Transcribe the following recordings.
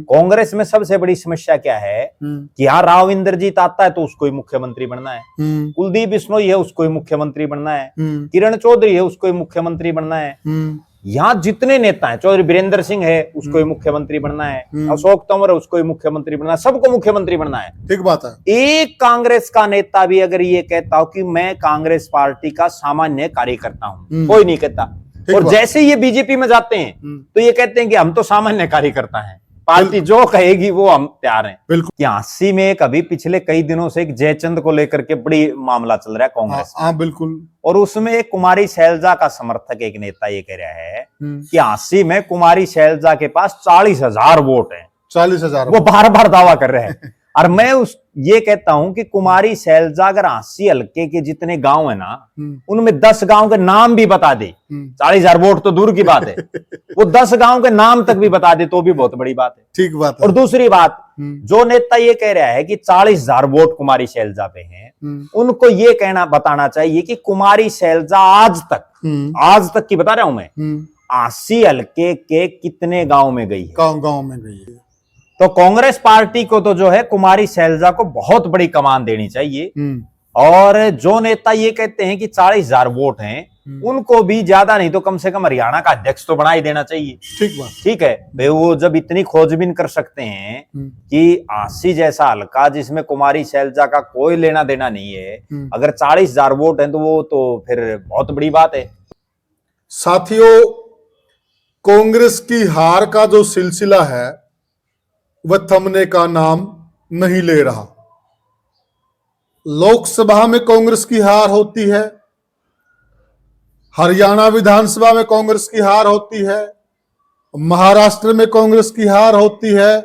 कांग्रेस में सबसे बड़ी समस्या क्या है कि यहाँ राव इंद्रजीत आता है तो उसको ही मुख्यमंत्री बनना है, कुलदीप बिश्नोई है उसको ही मुख्यमंत्री बनना है, किरण चौधरी है उसको ही मुख्यमंत्री बनना है। यहाँ जितने नेता हैं, चौधरी बीरेंद्र सिंह है उसको ही मुख्यमंत्री बनना है, अशोक तंवर है उसको ही मुख्यमंत्री बनना है, सबको मुख्यमंत्री बनना है। ठीक बात है। एक कांग्रेस का नेता भी अगर ये कहता हो कि मैं कांग्रेस पार्टी का सामान्य कार्यकर्ता हूं, कोई नहीं कहता। और जैसे ये बीजेपी में जाते हैं तो ये कहते हैं कि हम तो सामान्य कार्यकर्ता हैं, पार्टी जो कहेगी वो हम तैयार हैं। बिल्कुल। 80 में कभी पिछले कई दिनों से एक जयचंद को लेकर के बड़ी मामला चल रहा है कांग्रेस। हाँ बिल्कुल। और उसमें एक कुमारी शैलजा का समर्थक एक नेता ये कह रहा है कि 80 में कुमारी शैलजा के पास 40,000 वोट हैं। 40,000 वो बार बार दावा कर रहे हैं। और मैं ये कहता हूं कि कुमारी शैलजा अगर 80 हल्के के जितने गांव है ना, उनमें 10 गांव के नाम भी बता दे, 40,000 वोट तो दूर की बात है, वो 10 गांव के नाम तक भी बता दे तो भी बहुत बड़ी बात है। ठीक बात है। और दूसरी बात, जो नेता ये कह रहा है कि 40,000 वोट कुमारी शैलजा पे हैं, उनको ये कहना बताना चाहिए कि कुमारी शैलजा आज तक की बता रहा हूं मैं, 80 हल्के के कितने गांव में गई है, गांव में गई है। तो कांग्रेस पार्टी को तो जो है कुमारी शैलजा को बहुत बड़ी कमान देनी चाहिए। और जो नेता ये कहते हैं कि 40,000 वोट हैं, उनको भी ज्यादा नहीं तो कम से कम हरियाणा का अध्यक्ष तो बना ही देना चाहिए। ठीक बात। ठीक है भाई, वो जब इतनी खोजबीन कर सकते हैं कि 80 जैसा हल्का जिसमें कुमारी शैलजा का कोई लेना देना नहीं है, अगर 40,000 वोट हैं तो वो तो फिर बहुत बड़ी बात है। साथियों, कांग्रेस की हार का जो सिलसिला है वह थमने का नाम नहीं ले रहा। लोकसभा में कांग्रेस की हार होती है, हरियाणा विधानसभा में कांग्रेस की हार होती है, महाराष्ट्र में कांग्रेस की हार होती है,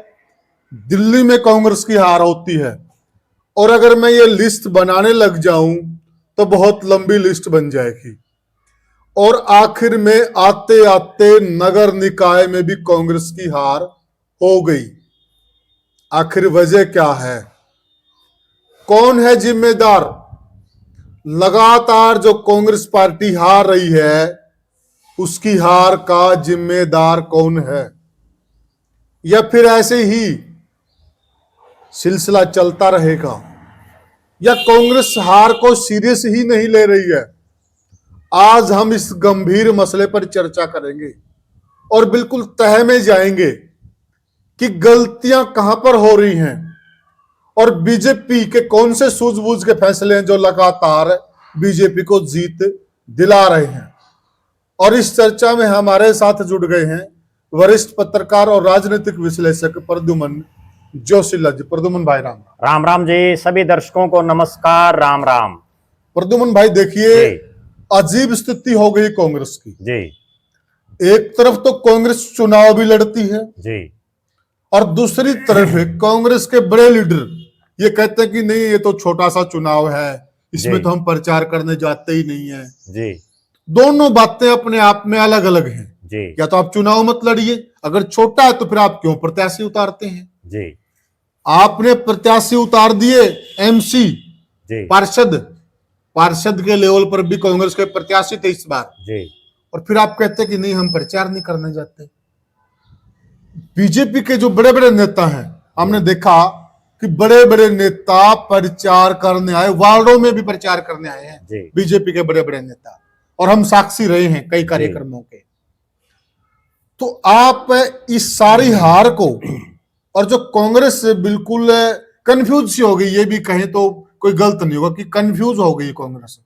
दिल्ली में कांग्रेस की हार होती है। और अगर मैं ये लिस्ट बनाने लग जाऊं तो बहुत लंबी लिस्ट बन जाएगी। और आखिर में आते आते नगर निकाय में भी कांग्रेस की हार हो गई। आखिर वजह क्या है? कौन है जिम्मेदार? लगातार जो कांग्रेस पार्टी हार रही है उसकी हार का जिम्मेदार कौन है? या फिर ऐसे ही सिलसिला चलता रहेगा? या कांग्रेस हार को सीरियस ही नहीं ले रही है? आज हम इस गंभीर मसले पर चर्चा करेंगे और बिल्कुल तह में जाएंगे कि गलतियां कहां पर हो रही हैं और बीजेपी के कौन से सूझबूझ के फैसले हैं जो लगातार बीजेपी को जीत दिला रहे हैं। और इस चर्चा में हमारे साथ जुड़ गए हैं वरिष्ठ पत्रकार और राजनीतिक विश्लेषक प्रद्युमन जोशीला जी। प्रद्युमन भाई राम राम। राम जी, सभी दर्शकों को नमस्कार, राम राम। प्रद्युमन भाई, देखिए अजीब स्थिति हो गई कांग्रेस की जी। एक तरफ तो कांग्रेस चुनाव भी लड़ती है जी, और दूसरी तरफ कांग्रेस के बड़े लीडर ये कहते हैं कि नहीं, ये तो छोटा सा चुनाव है, इसमें तो हम प्रचार करने जाते ही नहीं है जी। दोनों बातें अपने आप में अलग अलग हैं जी। या तो आप चुनाव मत लड़िए, अगर छोटा है तो फिर आप क्यों प्रत्याशी उतारते हैं? जी। आपने प्रत्याशी उतार दिए, एमसी पार्षद के लेवल पर भी कांग्रेस के प्रत्याशी थे इस बार जी। और फिर आप कहते हैं कि नहीं, हम प्रचार नहीं करने जाते। बीजेपी के जो बड़े बड़े नेता हैं, हमने देखा कि बड़े बड़े नेता प्रचार करने आए, वार्डों में भी प्रचार करने आए हैं बीजेपी के बड़े बड़े नेता, और हम साक्षी रहे हैं कई कार्यक्रमों के। तो आप इस सारी हार को, और जो कांग्रेस बिल्कुल कंफ्यूज सी हो गई, ये भी कहें तो कोई गलत नहीं होगा कि कंफ्यूज हो गई कांग्रेस,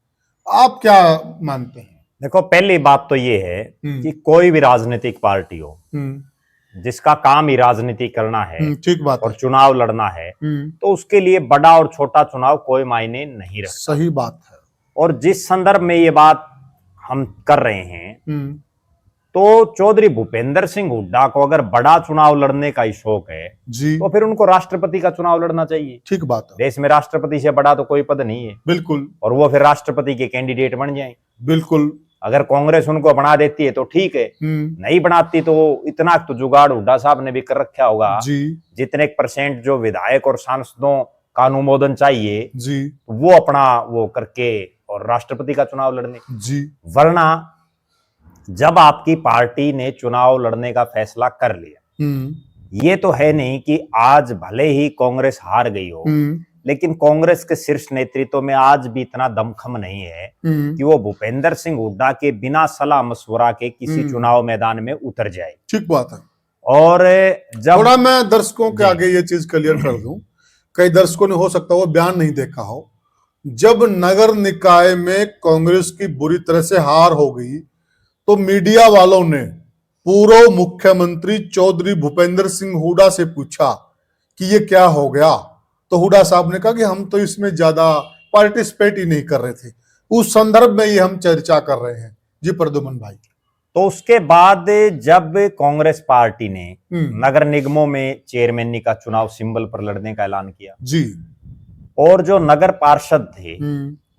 आप क्या मानते हैं? देखो, पहली बात तो ये है कि कोई भी राजनीतिक पार्टी हो जिसका काम ही राजनीति करना है, ठीक बात और चुनाव लड़ना है, तो उसके लिए बड़ा और छोटा चुनाव कोई मायने नहीं रखता। सही बात है। और जिस संदर्भ में ये बात हम कर रहे हैं, तो चौधरी भूपेंद्र सिंह हुड्डा को अगर बड़ा चुनाव लड़ने का ही शौक है जी, तो फिर उनको राष्ट्रपति का चुनाव लड़ना चाहिए। ठीक बात है। देश में राष्ट्रपति से बड़ा तो कोई पद नहीं है। बिल्कुल। और वो फिर राष्ट्रपति के कैंडिडेट बन जाएं। बिल्कुल। अगर कांग्रेस उनको बना देती है तो ठीक है, नहीं बनाती तो इतना तो जुगाड़ हुड्डा साहब ने भी कर रखा होगा जी, जितने % जो विधायक और सांसदों का अनुमोदन चाहिए जी, वो अपना वो करके और राष्ट्रपति का चुनाव लड़ने जी। वरना जब आपकी पार्टी ने चुनाव लड़ने का फैसला कर लिया, ये तो है नहीं कि आज भले ही कांग्रेस हार गई हो, लेकिन कांग्रेस के शीर्ष नेतृत्व में आज भी इतना दमखम नहीं है कि वो भूपेंद्र सिंह हुड्डा के बिना सलाह मशवरा के किसी चुनाव मैदान में उतर जाए। ठीक बात है। और जब थोड़ा मैं दर्शकों के आगे ये चीज क्लियर कर दूं, कई दर्शकों ने हो सकता है वो बयान नहीं देखा हो, जब नगर निकाय में कांग्रेस की बुरी तरह से हार हो गई तो मीडिया वालों ने पूर्व मुख्यमंत्री चौधरी भूपेंद्र सिंह हुड्डा से पूछा कि ये क्या हो गया, तो हुड्डा साहब ने कहा कि हम तो इसमें ज्यादा पार्टिसिपेट ही नहीं कर रहे थे। उस संदर्भ में ये हम चर्चा कर रहे हैं। जी प्रद्युमन भाई। तो उसके बाद जब कांग्रेस पार्टी ने नगर निगमों में चेयरमैनी का चुनाव सिंबल पर लड़ने का ऐलान किया जी, और जो नगर पार्षद थे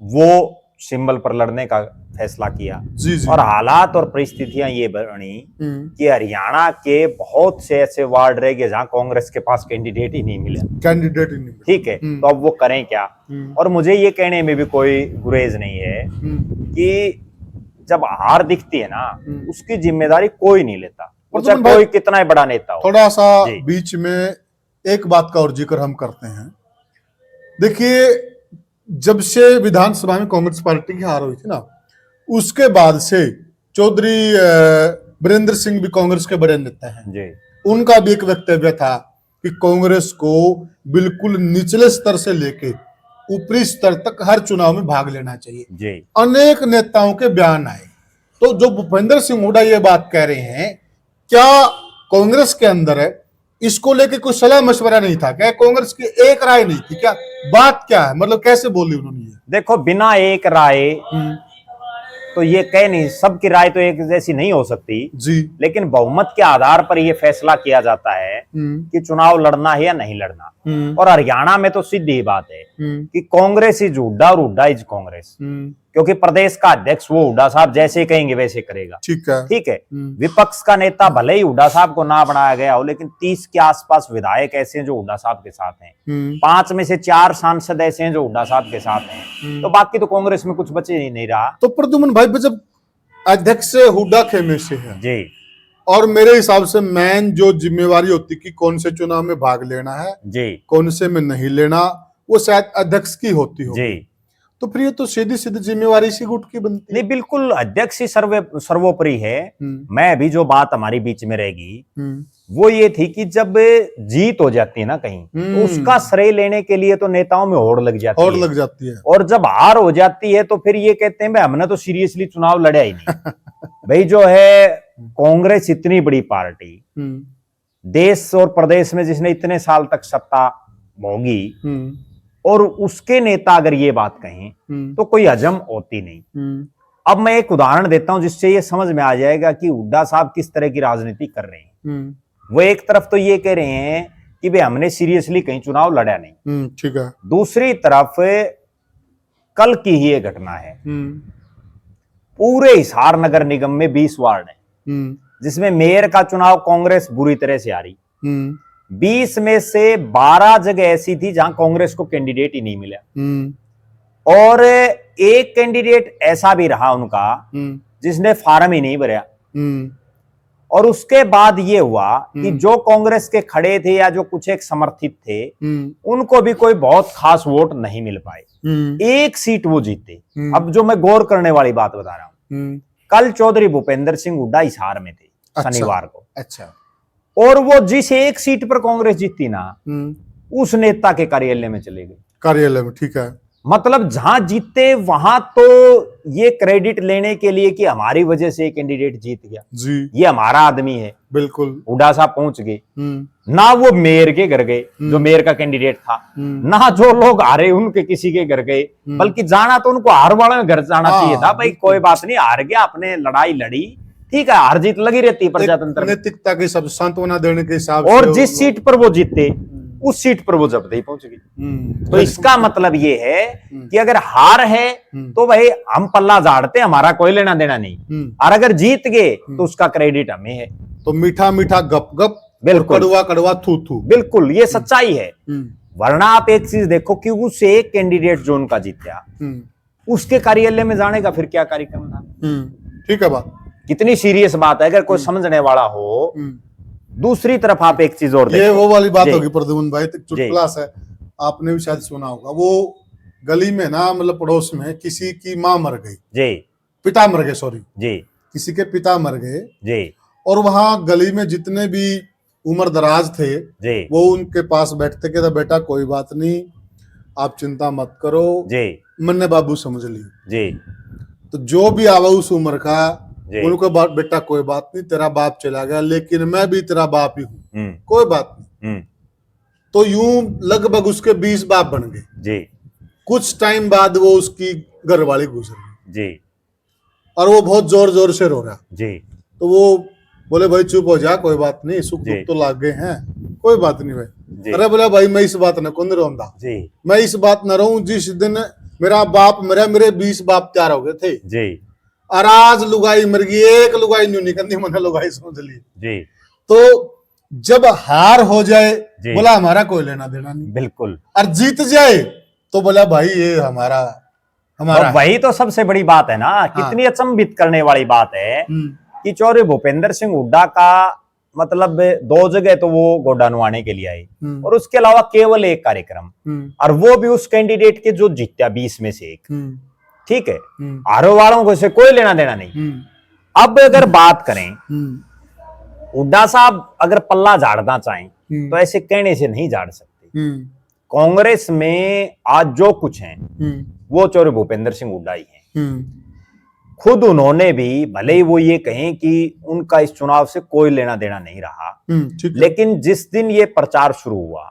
वो सिंबल पर लड़ने का फैसला किया जी जी। और हालात और परिस्थितियां ये बनी कि हरियाणा के बहुत से ऐसे वार्ड रह गए जहां कांग्रेस के पास कैंडिडेट ही नहीं मिला, कैंडिडेट ही नहीं मिला। ठीक है, तो अब वो करें क्या। और मुझे ये कहने में भी कोई गुरेज नहीं है कि जब हार दिखती है ना उसकी जिम्मेदारी कोई नहीं लेता, चाहे कोई कितना ही बड़ा नेता हो। थोड़ा सा बीच में एक बात का और जिक्र हम करते हैं। देखिए, जब से विधानसभा में कांग्रेस पार्टी की हार हुई थी ना, उसके बाद से चौधरी वीरेंद्र सिंह भी कांग्रेस के बड़े नेता हैं जी, उनका भी एक वक्तव्य था कि कांग्रेस को बिल्कुल निचले स्तर से लेके ऊपरी स्तर तक हर चुनाव में भाग लेना चाहिए जी। अनेक नेताओं के बयान आए। तो जो भूपेंद्र सिंह हुड्डा ये बात कह रहे हैं, क्या कांग्रेस के अंदर है इसको लेके कोई सलाह मशवरा नहीं था क्या? कांग्रेस की एक राय नहीं थी क्या? बात क्या है, मतलब कैसे बोली उन्होंने ये? देखो, बिना एक राय तो ये कह नहीं, सबकी राय तो एक जैसी नहीं हो सकती जी, लेकिन बहुमत के आधार पर यह फैसला किया जाता है कि चुनाव लड़ना है या नहीं लड़ना। और हरियाणा में तो सीधी बात है कि कांग्रेस इज हुड्डा और हुड्डा इज कांग्रेस, क्योंकि प्रदेश का अध्यक्ष वो हुड्डा साहब जैसे कहेंगे वैसे करेगा। ठीक है। विपक्ष का नेता भले ही हुड्डा साहब को ना बनाया गया हो, लेकिन 30 के आसपास विधायक ऐसे हैं जो हुड्डा साहब के साथ हैं, 5 में से 4 सांसद ऐसे हैं जो हुड्डा साहब के साथ हैं, तो बाकी तो कांग्रेस में कुछ बचे ही नहीं रहा। तो प्रद्युमन भाई, जब अध्यक्ष हुड्डा खेमे से है जी, और मेरे हिसाब से मैन जो जिम्मेवारी होती कि कौन से चुनाव में भाग लेना है जी, कौन से में नहीं लेना, वो शायद अध्यक्ष की होती हो जी। तो फिर ये तो सीधी सीधी जिम्मेवारी सी गुट की बनती है। नहीं, बिल्कुल अध्यक्ष ही सर्वोपरि है। मैं अभी जो बात हमारी बीच में रहेगी वो ये थी कि जब जीत हो जाती है ना कहीं, तो उसका श्रेय लेने के लिए तो नेताओं में होड़ लग जाती है। और जब हार हो जाती है तो फिर ये कहते हैं भाई हमने तो सीरियसली चुनाव लड़ा ही नहीं। भाई जो है कांग्रेस इतनी बड़ी पार्टी, देश और प्रदेश में जिसने इतने साल तक सत्ता भोगी, और उसके नेता अगर ये बात कहें तो कोई हजम होती नहीं। अब मैं एक उदाहरण देता हूं जिससे ये समझ में आ जाएगा कि हुड्डा साहब किस तरह की राजनीति कर रहे हैं। वो एक तरफ तो ये कह रहे हैं कि भाई हमने सीरियसली कहीं चुनाव लड़ा नहीं, ठीक है। दूसरी तरफ कल की ही ये घटना है, पूरे हिसार नगर निगम में 20 वार्ड है जिसमें मेयर का चुनाव कांग्रेस बुरी तरह से हारी। 20 में से 12 जगह ऐसी थी जहां कांग्रेस को कैंडिडेट ही नहीं मिला, और एक कैंडिडेट ऐसा भी रहा उनका जिसने फार्म ही नहीं भरा। और उसके बाद ये हुआ कि जो कांग्रेस के खड़े थे या जो कुछ एक समर्थित थे, उनको भी कोई बहुत खास वोट नहीं मिल पाए। एक सीट वो जीते। अब जो मैं गौर करने वाली बात बता रहा हूं, कल चौधरी भूपेंद्र सिंह हुड्डा हिसार में थे शनिवार को। अच्छा। और वो जिस एक सीट पर कांग्रेस जीती ना, उस नेता के कार्यालय में चले गए। कार्यालय में, ठीक है। मतलब जहां जीते वहां तो ये क्रेडिट लेने के लिए कि हमारी वजह से कैंडिडेट जीत गया जी, ये हमारा आदमी है, बिल्कुल हुड्डा साहब पहुंच गए। ना वो मेयर के घर गए जो मेयर का कैंडिडेट था, ना जो लोग हारे उनके किसी के घर गए, बल्कि जाना तो उनको हार वाले घर जाना चाहिए था। भाई कोई बात नहीं, हार गया, अपने लड़ाई लड़ी, ठीक है, हार जीत लगी रहती है प्रजातंत्र, नैतिकता के सब सांत्वना देने के हिसाब से। और जिस सीट पर वो जीते उस सीट पर वो जब ही पहुंच गई। तो इसका मतलब ये है कि अगर हार है तो भाई हम पल्ला झाड़ते, हमारा कोई लेना देना नहीं, और अगर जीत गए तो उसका क्रेडिट हमें है। तो मीठा मीठा गप गप, बिल्कुल, कड़वा कड़वा थू थू, बिल्कुल ये सच्चाई है। वरना आप एक चीज देखो कि उस एक कैंडिडेट जो उनका जीता, उसके कार्यालय में जाने का फिर क्या कार्यक्रम था। ठीक है बात, कितनी सीरियस बात है। अगर कोई समझने वाला हो दूसरी तरफ आप एक चीज और ये देखो, वो वाली बात जी, होगी प्रद्युम्न भाई, तो चुटकुला है, आपने भी शायद सुना होगा। वो गली में ना, मतलब पड़ोस में किसी की माँ मर गई, जी पिता मर गए, सॉरी, जी किसी के पिता मर गए, जी और वहां गली में जितने भी उम्र दराज थे जी वो उनके पास बैठते के, बेटा कोई बात नहीं, आप चिंता मत करो, जी मन्ने बाबू समझ लियो। जी तो जो भी आवा उस उम्र का, जी उनको बेटा कोई बात नहीं, तेरा बाप चला गया लेकिन मैं भी तेरा बाप ही हूँ, हम्म कोई बात नहीं। हम्म तो यूं लगभग उसके 20 बाप बन गए। जी कुछ टाइम बाद वो उसकी घरवाली गुजर गई जी और वो बहुत जोर जोर से रो रहा। जी तो वो बोले भाई चुप हो जा, कोई बात नहीं, सुख जी दुख तो लाग गए हैं, कोई बात नहीं भाई। जी अरे बोला भाई मैं इस बात न कौन रोंदा, जी मैं इस बात न रहूं जिस दिन मेरा बाप मरा, मेरे 20 बाप तैयार हो गए थे, जी और आज लुगाई मर गई, एक लुगाई न्यू निकलती, मैंने लुगाई समझ ली। जी तो जब हार हो जाए जी। बोला हमारा कोई लेना देना नहीं, बिल्कुल। और जीत जाए तो बोला भाई ये हमारा और वही तो सबसे बड़ी बात है ना, कितनी अचंभित करने वाली बात है कि चौधरी भूपेंद्र सिंह हुड्डा का मतलब 2 जगह तो वो गोड्डा नुआने के लिए आए, और उसके अलावा केवल एक कार्यक्रम, और वो भी उस कैंडिडेट के जो जीता 20 में से एक, ठीक है, आरो वालों को से कोई लेना देना नहीं। अब अगर बात करें, हुड्डा साहब अगर पल्ला झाड़ना चाहें तो ऐसे कहने से नहीं झाड़ सकते। कांग्रेस में आज जो कुछ है वो चौधरी भूपेंद्र सिंह हुड्डा ही है। खुद उन्होंने भी, भले ही वो ये कहें कि उनका इस चुनाव से कोई लेना देना नहीं रहा, लेकिन जिस दिन ये प्रचार शुरू हुआ,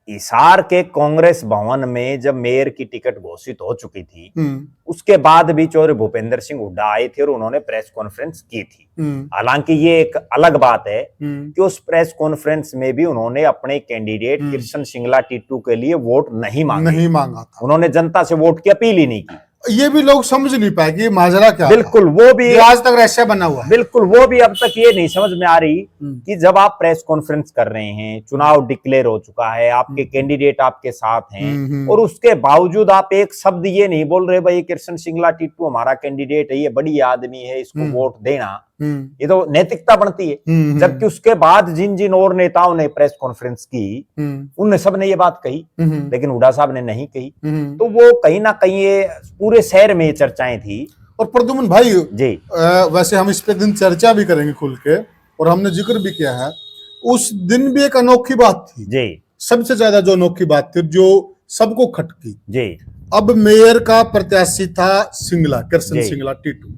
हिसार के कांग्रेस भवन में जब मेयर की टिकट घोषित हो चुकी थी, उसके बाद भी चौधरी भूपेंद्र सिंह हुड्डा आए थे और उन्होंने प्रेस कॉन्फ्रेंस की थी। हालांकि ये एक अलग बात है कि उस प्रेस कॉन्फ्रेंस में भी उन्होंने अपने कैंडिडेट कृष्ण सिंगला टीटू के लिए वोट नहीं मांगा था। उन्होंने जनता से वोट की अपील ही नहीं की। ये भी लोग समझ नहीं पाए कि माजरा क्या। बिल्कुल, वो भी आज तक रहस्य बना हुआ है। बिल्कुल, वो भी अब तक ये नहीं समझ में आ रही कि जब आप प्रेस कॉन्फ्रेंस कर रहे हैं, चुनाव डिक्लेयर हो चुका है, आपके कैंडिडेट आपके साथ हैं, और उसके बावजूद आप एक शब्द ये नहीं बोल रहे भाई कृष्ण सिंगला टीटू हमारा कैंडिडेट है, ये बड़ी आदमी है, इसको वोट देना, ये तो नैतिकता बनती है। जबकि उसके बाद जिन जिन और नेताओं ने प्रेस कॉन्फ्रेंस की, उनने सब ने ये बात कही, लेकिन हुड्डा साहब ने नहीं कही। तो वो कहीं ना कहीं ये पूरे शहर में चर्चाएं थी। और प्रद्युम्न भाई जी, वैसे हम इस पे दिन चर्चा भी करेंगे खुल के, और हमने जिक्र भी किया है, उस दिन भी एक अनोखी बात थी जी, सबसे ज्यादा जो अनोखी बात थी, जो सबको खटकी जी। अब मेयर का प्रत्याशी था सिंगला, कृष्ण सिंगला टीटू,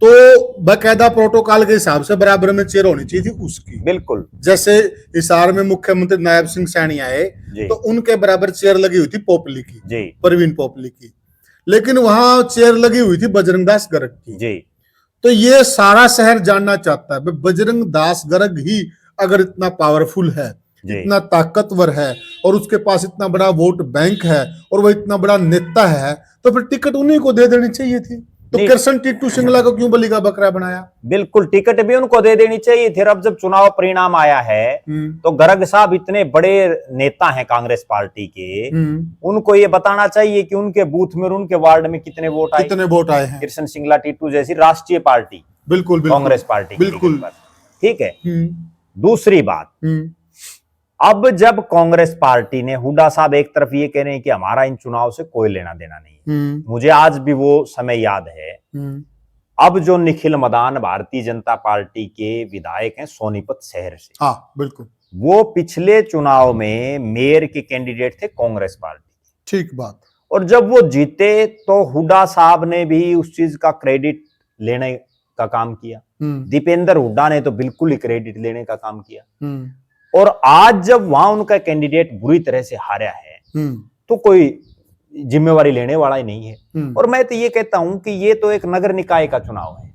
तो बाकायदा प्रोटोकॉल के हिसाब से बराबर में चेयर होनी चाहिए थी उसकी। बिल्कुल, जैसे हिसार में मुख्यमंत्री नायब सिंह सैनी आए तो उनके बराबर चेयर लगी हुई थी पोपली की, परवीन पोपली की, लेकिन वहां चेयर लगी हुई थी बजरंग दास गर्ग की। जी। तो ये सारा शहर जानना चाहता है बजरंग दास गर्ग ही अगर इतना पावरफुल है, इतना ताकतवर है, और उसके पास इतना बड़ा वोट बैंक है, और वो इतना बड़ा नेता है, तो फिर टिकट उन्हीं को दे देनी चाहिए थी। तो कृष्ण टीटू सिंगला को क्यों बलि का बकरा बनाया? बिल्कुल, टिकट भी उनको दे देनी चाहिए थी। अब जब चुनाव परिणाम आया है तो गर्ग साहब इतने बड़े नेता हैं कांग्रेस पार्टी के, उनको ये बताना चाहिए कि उनके बूथ में और उनके वार्ड में कितने वोट आए हैं कृष्ण सिंगला टीटू जैसी राष्ट्रीय पार्टी, बिल्कुल कांग्रेस पार्टी, बिल्कुल ठीक है। दूसरी बात, अब जब कांग्रेस पार्टी ने, हुड्डा साहब एक तरफ ये कह रहे हैं कि हमारा इन चुनाव से कोई लेना देना नहीं, मुझे आज भी वो समय याद है। अब जो निखिल मदान भारतीय जनता पार्टी के विधायक हैं सोनीपत शहर से, हाँ बिल्कुल, वो पिछले चुनाव में मेयर के कैंडिडेट थे कांग्रेस पार्टी, ठीक बात। और जब वो जीते तो हुड्डा साहब ने भी उस चीज का क्रेडिट लेने का काम किया, दीपेंद्र हुड्डा ने तो बिल्कुल ही क्रेडिट लेने का काम किया। और आज जब वहां उनका कैंडिडेट बुरी तरह से हारा है तो कोई जिम्मेवारी लेने वाला ही नहीं है। और मैं तो ये कहता हूं कि ये तो एक नगर निकाय का चुनाव है।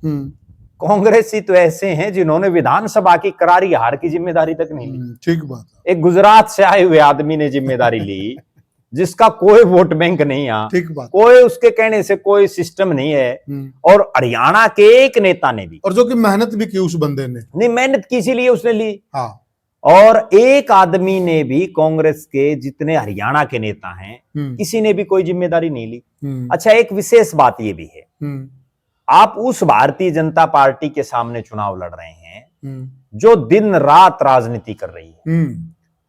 कांग्रेसी तो ऐसे हैं जिन्होंने विधानसभा की करारी हार की जिम्मेदारी तक नहीं ली। ठीक बात। एक गुजरात से आए हुए आदमी ने जिम्मेदारी ली जिसका कोई वोट बैंक नहीं है, ठीक बात, कोई उसके कहने से कोई सिस्टम नहीं है। और हरियाणा के एक नेता ने भी, और जो कि मेहनत भी की उस बंदे ने, नहीं मेहनत की इसीलिए उसने ली। हाँ। और एक आदमी ने भी, कांग्रेस के जितने हरियाणा के नेता हैं किसी ने भी कोई जिम्मेदारी नहीं ली। अच्छा, एक विशेष बात यह भी है, आप उस भारतीय जनता पार्टी के सामने चुनाव लड़ रहे हैं जो दिन रात राजनीति कर रही है,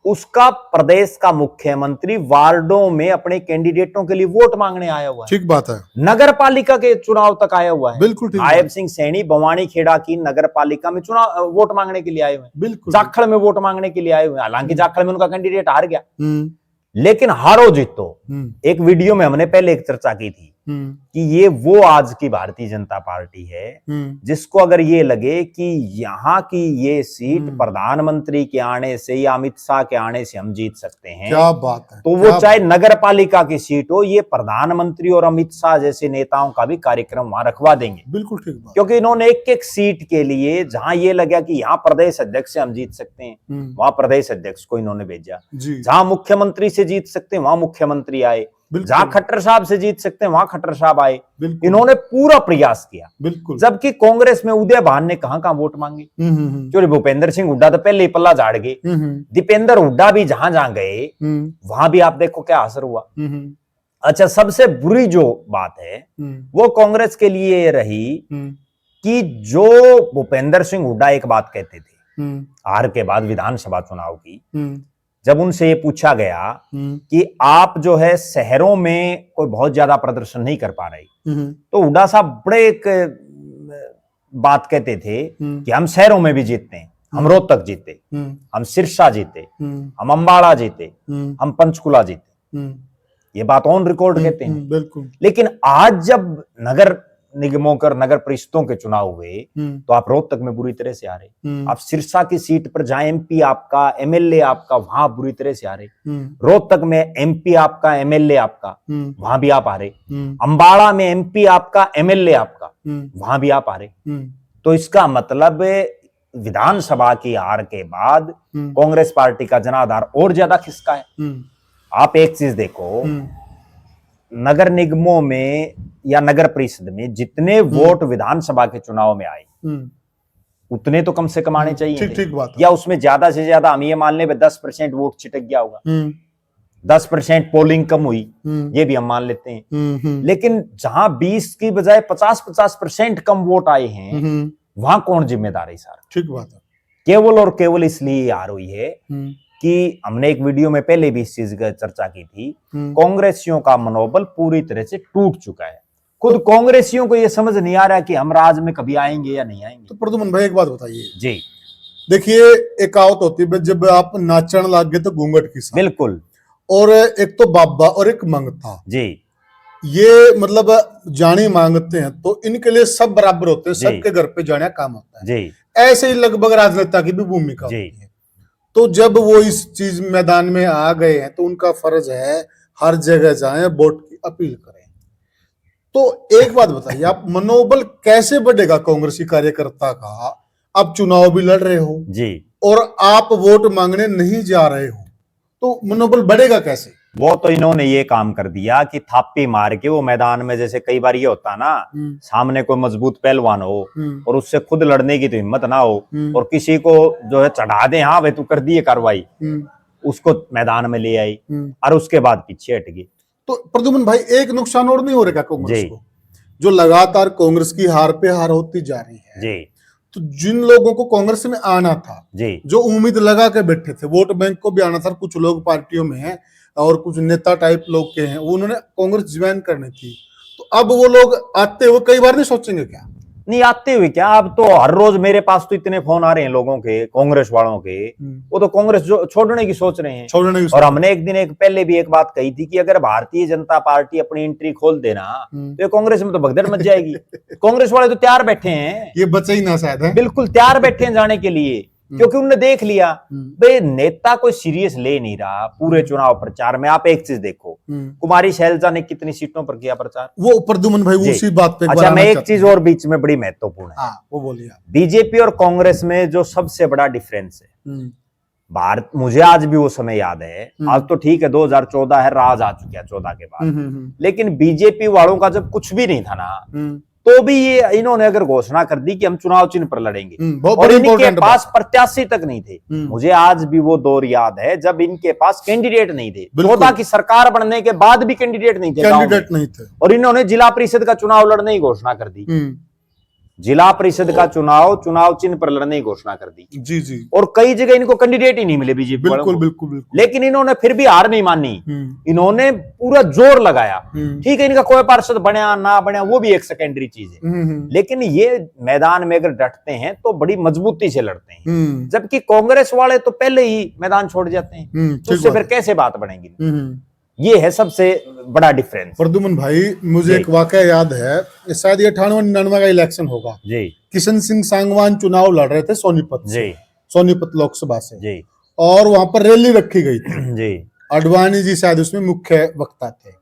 उसका प्रदेश का मुख्यमंत्री वार्डों में अपने कैंडिडेटों के लिए वोट मांगने आया हुआ है। ठीक बात है। नगर पालिका के चुनाव तक आया हुआ है। बिल्कुल ठीक। नायब सिंह सैनी बवानी खेड़ा की नगर पालिका में चुनाव वोट मांगने के लिए आए हुए हैं। बिल्कुल। जाखड़ में वोट मांगने के लिए आए हुए हैं। हालांकि जाखड़ में उनका कैंडिडेट हार गया, लेकिन हारो जीतो। एक वीडियो में हमने पहले एक चर्चा की थी कि ये वो आज की भारतीय जनता पार्टी है जिसको अगर ये लगे कि यहाँ की ये सीट प्रधानमंत्री के आने से या अमित शाह के आने से हम जीत सकते हैं, क्या बात है, तो वो चाहे नगर पालिका की सीट हो, ये प्रधानमंत्री और अमित शाह जैसे नेताओं का भी कार्यक्रम वहां रखवा देंगे। बिल्कुल ठीक बात। क्योंकि इन्होंने एक एक सीट के लिए जहां ये लगा कि यहाँ प्रदेश अध्यक्ष से हम जीत सकते हैं, वहां प्रदेश अध्यक्ष को इन्होंने भेजा। जहां मुख्यमंत्री से जीत सकते हैं वहां मुख्यमंत्री आए, जहां खट्टर साहब से जीत सकते हैं वहां खट्टर साहब आए। इन्होंने पूरा प्रयास किया। बिल्कुल। जबकि कांग्रेस में उदय भान ने कहां वोट मांगे, क्योंकि भूपेंद्र सिंह हुड्डा तो पहले ही पल्ला झाड़ गए। दीपेंद्र हुड्डा भी जहां जहां गए वहां भी आप देखो क्या असर हुआ। अच्छा, सबसे बुरी जो बात है वो कांग्रेस के लिए रही कि जो भूपेंद्र सिंह हुड्डा एक बात कहते थे हार के बाद विधानसभा चुनाव की, जब उनसे ये पूछा गया कि आप जो है शहरों में कोई बहुत ज्यादा प्रदर्शन नहीं कर पा रहे, तो हुड्डा साहब बड़े एक बात कहते थे कि हम शहरों में भी जीतते हैं। हम रोहतक जीते, हम सिरसा जीते, हम अंबाला जीते, हम पंचकुला जीते। ये बात ऑन रिकॉर्ड कहते हैं। बिल्कुल। लेकिन आज जब नगर निगमों कर नगर परिषदों के चुनाव हुए तो आप रोहतक में बुरी तरह से हारे। आप सिरसा की सीट पर जहां एमपी आपका, एमएलए आपका, वहां बुरी तरह से हारे। रोहतक में एमपी आपका, एमएलए आपका, वहां भी आप हारे। अंबाला में एमपी आपका, एमएलए आपका, वहां भी आप हारे। तो इसका मतलब विधानसभा की हार के बाद कांग्रेस पार्टी का जनाधार और ज्यादा खिसका है। आप एक चीज देखो, नगर निगमों में या नगर परिषद में जितने वोट विधानसभा के चुनाव में आए उतने तो कम से कम आने चाहिए। ठीक बात। या उसमें ज्यादा से ज्यादा हम ये मान ले 10% वोट छिटक गया होगा, 10% पोलिंग कम हुई, ये भी हम मान लेते हैं। लेकिन जहां 20 की बजाय 50% कम वोट आए हैं, वहां कौन जिम्मेदार है सारा? ठीक बात है। केवल और केवल इसलिए हार हुई है कि हमने एक वीडियो में पहले भी इस चीज की चर्चा की थी, कांग्रेसियों का मनोबल पूरी तरह से टूट चुका है। खुद कांग्रेसियों को यह समझ नहीं आ रहा कि हम राज में कभी आएंगे या नहीं आएंगे। तो प्रद्युमन भाई एक बात बताइए जी। देखिए, एक कहावत होती है, जब आप नाचन लग गए तो घूंघट की साथ। बिल्कुल। और एक तो बाबा और एक मंगता जी, ये मतलब जाने मांगते हैं तो इनके लिए सब बराबर होते हैं, सबके घर पे जाने काम होता है जी। ऐसे ही लगभग राजनेता की भी भूमिका होती है। तो जब वो इस चीज मैदान में आ गए हैं तो उनका फर्ज है हर जगह जाएं, वोट की अपील करें। तो एक बात बताइए, आप मनोबल कैसे बढ़ेगा कांग्रेसी कार्यकर्ता का? आप चुनाव भी लड़ रहे हो जी और आप वोट मांगने नहीं जा रहे हो, तो मनोबल बढ़ेगा कैसे? वो तो इन्होंने ये काम कर दिया कि थापी मार के वो मैदान में, जैसे कई बार ये होता ना, सामने कोई मजबूत पहलवान हो और उससे खुद लड़ने की तो हिम्मत ना हो और किसी को जो है चढ़ा दे, हाँ भाई तू कर दिए कार्रवाई, उसको मैदान में ले आई और उसके बाद पीछे हट गई। तो प्रद्युमन भाई एक नुकसान और नहीं हो रहा कांग्रेस को, जो लगातार कांग्रेस की हार पे हार होती जा रही है जी। तो जिन लोगों को कांग्रेस में आना था जी, जो उम्मीद लगा के बैठे थे, वोट बैंक को भी आना था, कुछ लोग पार्टियों में हैं और कुछ नेता टाइप लोग के हैं, वो उन्होंने कांग्रेस ज्वाइन करनी थी, तो अब वो लोग आते हुए कई बार नहीं सोचेंगे क्या? नहीं आते हुए क्या, अब तो हर रोज मेरे पास तो इतने फोन आ रहे हैं लोगों के, कांग्रेस वालों के, वो तो कांग्रेस जो छोड़ने की सोच रहे हैं। और हमने एक दिन पहले भी एक बात कही थी कि अगर भारतीय जनता पार्टी अपनी एंट्री खोल देना तो कांग्रेस में तो भगदड़ मच जाएगी। कांग्रेस वाले तो तैयार बैठे हैं, ये बचे ही ना शायद है, बिल्कुल तैयार बैठे हैं जाने के लिए, क्योंकि उन्होंने देख लिया भाई नेता कोई सीरियस ले नहीं रहा पूरे चुनाव प्रचार में। आप एक चीज देखो, कुमारी शैलजा ने कितनी सीटों पर किया प्रचार, वो प्रद्युमन भाई उसी बात पे। अच्छा, मैं एक चीज और बीच में बड़ी महत्वपूर्ण है, वो बोलिए। बीजेपी और कांग्रेस में जो सबसे बड़ा डिफरेंस है, भारत, मुझे आज भी वो समय याद है, आज तो ठीक है 2014 है, राज आ चुका है 14 के बाद, लेकिन बीजेपी वालों का जब कुछ भी नहीं था ना, तो भी ये इन्होंने अगर घोषणा कर दी कि हम चुनाव चिन्ह पर लड़ेंगे और इनके पास प्रत्याशी तक नहीं थे। मुझे आज भी वो दौर याद है जब इनके पास कैंडिडेट नहीं थे, 14 की सरकार बनने के बाद भी कैंडिडेट नहीं थे, कैंडिडेट नहीं थे, और इन्होंने जिला परिषद का चुनाव लड़ने की घोषणा कर दी। जिला परिषद का चुनाव चिन्ह पर लड़ने की घोषणा कर दी। जी जी। और कई जगह इनको कैंडिडेट ही नहीं मिले बीजेपी वालों बिल्कुल को। बिल्कुल बिल्कुल। लेकिन इन्होंने फिर भी हार नहीं मानी, इन्होंने पूरा जोर लगाया। ठीक है, इनका कोई पार्षद बना ना बना वो भी एक सेकेंडरी चीज है, लेकिन ये मैदान में अगर डटते हैं तो बड़ी मजबूती से लड़ते हैं। जबकि कांग्रेस वाले तो पहले ही मैदान छोड़ जाते हैं, तो उससे फिर कैसे बात बनेगी। ये है सबसे बड़ा डिफरेंस। प्रद्युमन भाई, मुझे एक वाकया याद है, शायद ये 98-99 का इलेक्शन होगा जी। किशन सिंह सांगवान चुनाव लड़ रहे थे सोनीपत से, सोनीपत लोकसभा से जी। और वहां पर रैली रखी गई थी जी। अडवाणी जी शायद उसमें मुख्य वक्ता थे।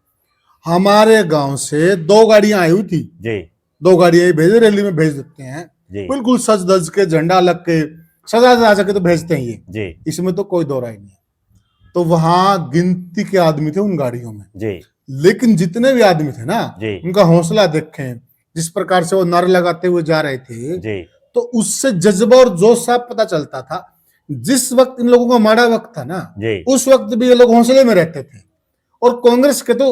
हमारे गांव से 2 गाड़ियां आई हुई थी जी। 2 गाड़ियां भेजे, रैली में भेज देते हैं बिल्कुल सज धज के, झंडा लग के, सजा सके तो भेजते हैं ये जी। इसमें तो कोई दो राय नहीं। तो वहां गिनती के आदमी थे उन गाड़ियों में जी। लेकिन जितने भी आदमी थे ना जी, उनका हौसला देखें, जिस प्रकार से वो नारे लगाते हुए जा रहे थे जी, तो उससे जज्बा और जोश साफ पता चलता था। जिस वक्त इन लोगों का माड़ा वक्त था ना जी, उस वक्त भी ये लोग हौसले में रहते थे। और कांग्रेस के तो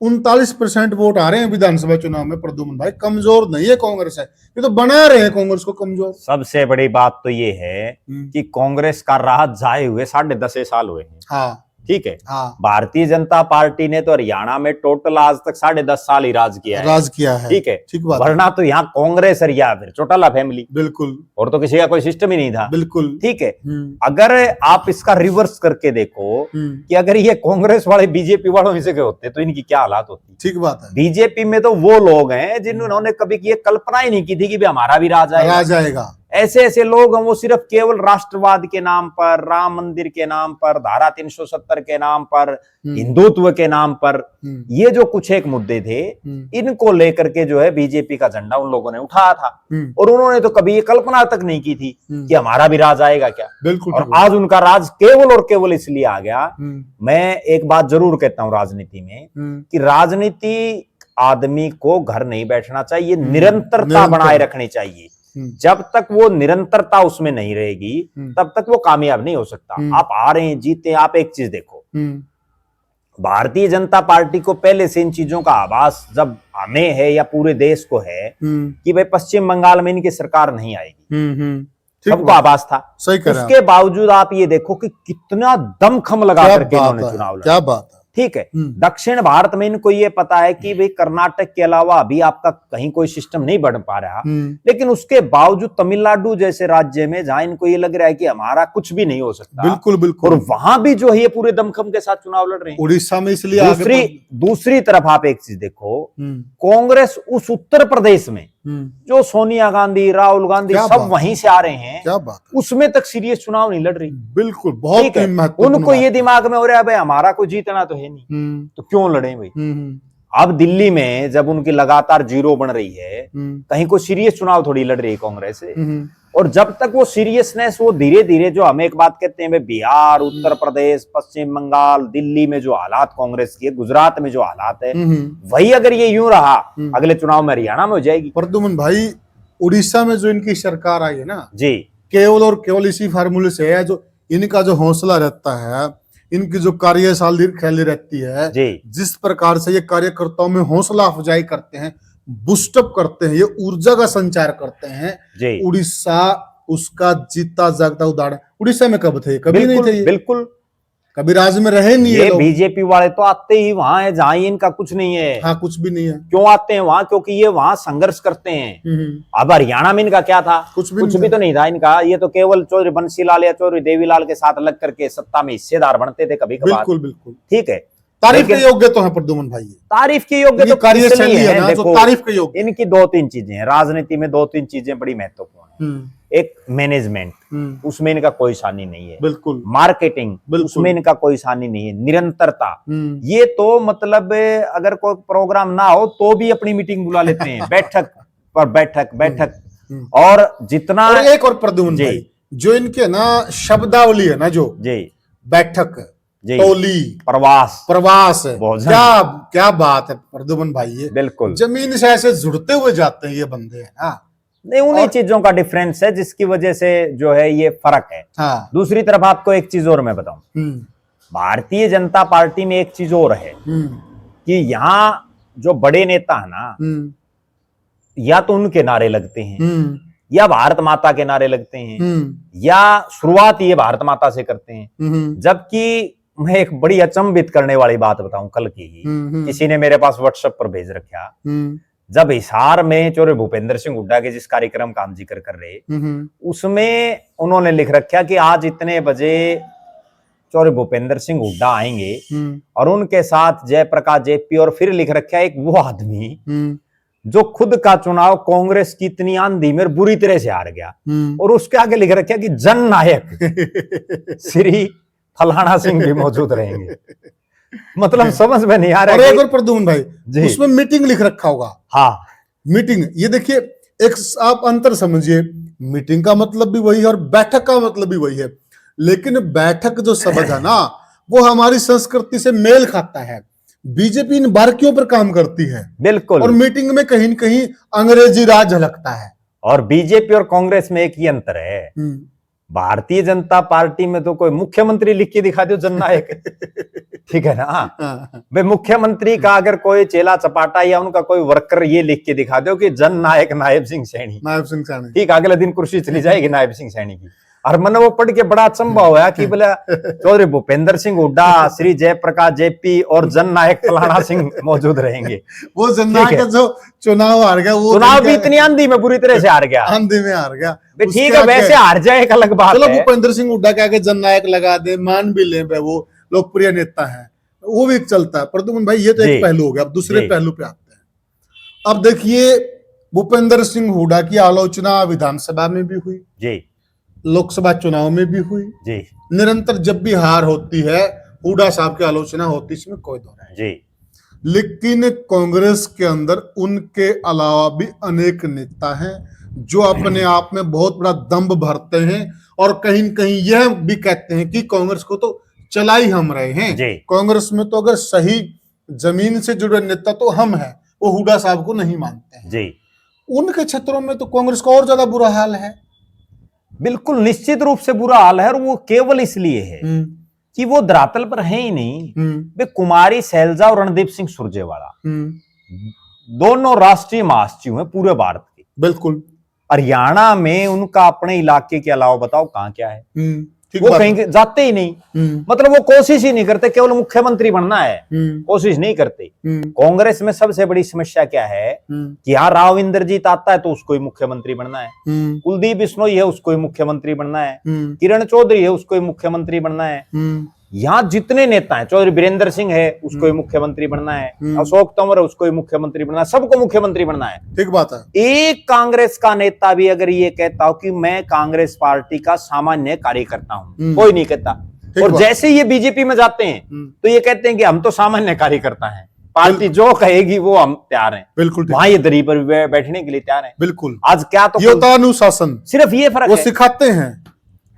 39% वोट आ रहे हैं विधानसभा चुनाव में। प्रद्युमन भाई, कमजोर नहीं है कांग्रेस, है ये तो बना रहे हैं कांग्रेस को कमजोर। सबसे बड़ी बात तो ये है कि कांग्रेस का राह जाए हुए 10.5 साल हुए हैं। हाँ ठीक है। हाँ। भारतीय जनता पार्टी ने तो हरियाणा में टोटल आज तक 10.5 साल ही राज किया है। ठीक है, ठीक बात। वरना तो यहाँ कांग्रेस और या फिर चौटाला फैमिली, बिल्कुल, और तो किसी का कोई सिस्टम ही नहीं था। बिल्कुल ठीक है। अगर आप इसका रिवर्स करके देखो कि अगर ये कांग्रेस वाले बीजेपी वालों में से के होते तो इनकी क्या हालात होती। ठीक बात है। बीजेपी में तो वो लोग हैं जिन्होंने कभी ये कल्पना ही नहीं की थी कि हमारा भी राज आएगा। ऐसे ऐसे लोग हैं, वो सिर्फ केवल राष्ट्रवाद के नाम पर, राम मंदिर के नाम पर, धारा 370 के नाम पर, हिंदुत्व के नाम पर, ये जो कुछ एक मुद्दे थे, इनको लेकर के जो है बीजेपी का झंडा उन लोगों ने उठाया था। और उन्होंने तो कभी ये कल्पना तक नहीं की थी कि हमारा भी राज आएगा क्या। बिल्कुल। और आज उनका राज केवल और केवल इसलिए आ गया। मैं एक बात जरूर कहता हूं राजनीति में कि राजनीति आदमी को घर नहीं बैठना चाहिए, निरंतरता बनाए रखनी चाहिए। जब तक वो निरंतरता उसमें नहीं रहेगी तब तक वो कामयाब नहीं हो सकता। आप आ रहे हैं, जीते, आप एक चीज देखो, भारतीय जनता पार्टी को पहले से इन चीजों का आभास जब हमें है या पूरे देश को है कि भाई पश्चिम बंगाल में इनकी सरकार नहीं आएगी, सबको आभास था। उसके बावजूद आप ये देखो कि कितना दमखम लगा करके इन्होंने चुनाव लड़ा। क्या बात है। ठीक है, दक्षिण भारत में इनको ये पता है कि भाई कर्नाटक के अलावा अभी आपका कहीं कोई सिस्टम नहीं बढ़ पा रहा, लेकिन उसके बावजूद तमिलनाडु जैसे राज्य में जहां इनको ये लग रहा है कि हमारा कुछ भी नहीं हो सकता, बिल्कुल बिल्कुल, और वहां भी जो है ये पूरे दमखम के साथ चुनाव लड़ रहे हैं। उड़ीसा में इसलिए दूसरी तरफ आप एक चीज देखो, कांग्रेस उस उत्तर प्रदेश में जो सोनिया गांधी, राहुल गांधी सब वहीं से आ रहे हैं, क्या बात, उसमें तक सीरियस चुनाव नहीं लड़ रही। बिल्कुल, बहुत उनको ये दिमाग में हो रहा है भाई हमारा कोई जीतना तो है नहीं, तो क्यों लड़े भाई। अब दिल्ली में जब उनकी लगातार 0 बन रही है, कहीं कोई सीरियस चुनाव थोड़ी लड़ रही है कांग्रेस से। और जब तक वो सीरियसनेस, वो धीरे धीरे, जो हम एक बात कहते हैं बिहार, उत्तर प्रदेश, पश्चिम बंगाल, दिल्ली में जो हालात कांग्रेस की है, गुजरात में जो हालात है, वही अगर ये यूं रहा अगले चुनाव में हरियाणा में हो जाएगी। प्रद्युमन भाई, उड़ीसा में जो इनकी सरकार आई है ना जी, केवल और केवल इसी फार्मूले से है, जो इनका जो हौसला रहता है, इनकी जो कार्यशैली खेली रहती है जी, जिस प्रकार से ये कार्यकर्ताओं में हौसला अफजाई करते हैं, बूस्टअप करते हैं, ये ऊर्जा का संचार करते हैं। उड़ीसा उसका जीता जागता उदाहरण। उड़ीसा में कब थे? कभी नहीं थे, बिल्कुल, कभी राज्य में रहे नहीं। ये बीजेपी वाले तो आते ही वहां है जहां इनका कुछ नहीं है। हाँ, कुछ भी नहीं है। क्यों आते हैं वहां? क्योंकि ये वहां संघर्ष करते हैं। अब हरियाणा में इनका क्या था? कुछ भी तो नहीं था इनका। ये तो केवल चौधरी बंसीलाल या चौधरी देवीलाल के साथ लग करके सत्ता में हिस्सेदार बनते थे कभी कभार। बिल्कुल बिल्कुल, ठीक है। तारीफ के योग्य तो है प्रद्युमन भाई, तारीफ के योग्य तो कार्यशैली है ना, देखो, तारीफ के योग्य। इनकी 2-3 चीजें हैं राजनीति में, 2-3 चीजें बड़ी महत्वपूर्ण है। एक मैनेजमेंट, उसमें इनका कोई सानी नहीं है। बिल्कुल। मार्केटिंग, उसमें इनका कोई सानी नहीं है। निरंतरता, ये तो मतलब अगर कोई प्रोग्राम ना हो तो भी अपनी मीटिंग बुला लेते हैं, बैठक पर बैठक। और जितना एक और प्रद्युमन भाई, जो इनके ना शब्दावली है ना, जो जी, बैठक, टोली, प्रवास क्या बात है प्रद्युमन भाई। ये बिल्कुल जमीन से ऐसे जुड़ते हुए जाते हैं ये बंदे, है ना। नहीं, उन्हीं चीजों का डिफरेंस है जिसकी वजह से जो है ये फर्क है। हाँ। दूसरी तरफ आपको एक चीज और मैं बताऊं, भारतीय जनता पार्टी में एक चीज और है कि यहाँ जो बड़े नेता है ना, या तो उनके नारे लगते हैं या भारत माता के नारे लगते हैं या शुरुआत ये भारत माता से करते हैं। जबकि मैं एक बड़ी अचंभित करने वाली बात बताऊं, कल की ही किसी ने मेरे पास व्हाट्सएप पर भेज रखा। जब हिसार में चौधरी भूपेंद्र सिंह हुड्डा के जिस कार्यक्रम का हम जिक्र कर रहे, उसमें उन्होंने लिख रखा कि आज इतने बजे चौधरी भूपेंद्र सिंह हुड्डा आएंगे और उनके साथ जयप्रकाश जेपी, और फिर लिख रखा एक वो आदमी जो खुद का चुनाव कांग्रेस की इतनी आंधी में बुरी तरह से हार गया, और उसके आगे लिख रखा कि जन नायक श्री फलाना सिंह भी मौजूद रहेंगे। मतलब समझ में नहीं आ रहा है। और एक प्रद्युम्न भाई, उसमें मीटिंग लिख रखा होगा। हाँ, मीटिंग, ये देखिए एक आप अंतर समझिए, मीटिंग का मतलब भी वही है और बैठक का मतलब भी वही है, लेकिन बैठक जो शब्द है ना, वो हमारी संस्कृति से मेल खाता है। बीजेपी इन बारीकियों पर काम करती है, बिल्कुल, और मीटिंग में कहीं न कहीं अंग्रेजी राज झलकता है। और बीजेपी और कांग्रेस में एक ही अंतर है, भारतीय जनता पार्टी में तो कोई मुख्यमंत्री लिख के दिखा दो जननायक, ठीक है ना। भाई मुख्यमंत्री का अगर कोई चेला चपाटा या उनका कोई वर्कर ये लिख के दिखा दो कि जननायक नायब सिंह सैनी, ठीक, अगले दिन कुर्सी चली जाएगी नायब सिंह सैनी की। और मैंने वो पढ़ के बड़ा अचंभा हुआ कि बोला चौधरी भूपेंद्र सिंह हुड्डा, श्री जयप्रकाश जेपी और जननायक फलाना सिंह मौजूद रहेंगे। वो जननायक जो चुनाव हार गया, वो चुनाव भी इतनी आंधी में बुरी तरह से हार गया, आंधी में हार गया। ठीक है, वैसे हार जाए एक अलग बात है। भूपेंद्र सिंह हुड्डा के आगे जननायक लगा दे, मान भी ले, वो लोकप्रिय नेता है, वो भी चलता है। प्रद्युम्न भाई, ये तो एक पहलू हो गया। अब दूसरे पहलू पे आते हैं। अब देखिए, भूपेंद्र सिंह हुड्डा की आलोचना विधानसभा में भी हुई जी, लोकसभा चुनाव में भी हुई जी। निरंतर जब भी हार होती है, हुड्डा साहब की आलोचना होती, इसमें कोई दो नहीं जी। लेकिन कांग्रेस के अंदर उनके अलावा भी अनेक नेता हैं जो अपने आप में बहुत बड़ा दम्भ भरते हैं और कहीं न कहीं यह भी कहते हैं कि कांग्रेस को तो चला ही हम रहे हैं। कांग्रेस में तो अगर सही जमीन से जुड़े नेता तो हम हैं, वो हुड्डा साहब को नहीं मानते हैं जी। उनके क्षेत्रों में तो कांग्रेस का और ज्यादा बुरा हाल है। बिल्कुल, निश्चित रूप से बुरा हाल है, और वो केवल इसलिए है कि वो धरातल पर है ही नहीं। वे कुमारी सैलजा और रणदीप सिंह सुरजेवाला दोनों राष्ट्रीय महासचिव हैं पूरे भारत के। बिल्कुल, हरियाणा में उनका अपने इलाके के अलावा बताओ कहां क्या है, वो कहीं जाते ही नहीं। मतलब वो कोशिश ही नहीं करते, केवल मुख्यमंत्री बनना है, कोशिश नहीं करते। कांग्रेस में सबसे बड़ी समस्या क्या है कि यहाँ राव इंद्रजीत आता है तो उसको ही मुख्यमंत्री बनना है, कुलदीप बिश्नोई है उसको ही मुख्यमंत्री बनना है, किरण चौधरी है उसको ही मुख्यमंत्री बनना है। यहाँ जितने नेता हैं, चौधरी बीरेंद्र सिंह है उसको ही मुख्यमंत्री बनना है, अशोक तंवर है उसको ही मुख्यमंत्री बनना है, सबको मुख्यमंत्री बनना है। ठीक बात है। एक कांग्रेस का नेता भी अगर ये कहता हो कि मैं कांग्रेस पार्टी का सामान्य कार्यकर्ता हूं, कोई नहीं कहता। और जैसे ये बीजेपी में जाते हैं तो ये कहते हैं कि हम तो सामान्य कार्यकर्ता हैं, पार्टी जो कहेगी वो हम तैयार हैं। बिल्कुल, वहां ये दरी पर बैठने के लिए तैयार हैं। बिल्कुल, आज क्या तो अनुशासन, सिर्फ ये फर्क वो सिखाते हैं,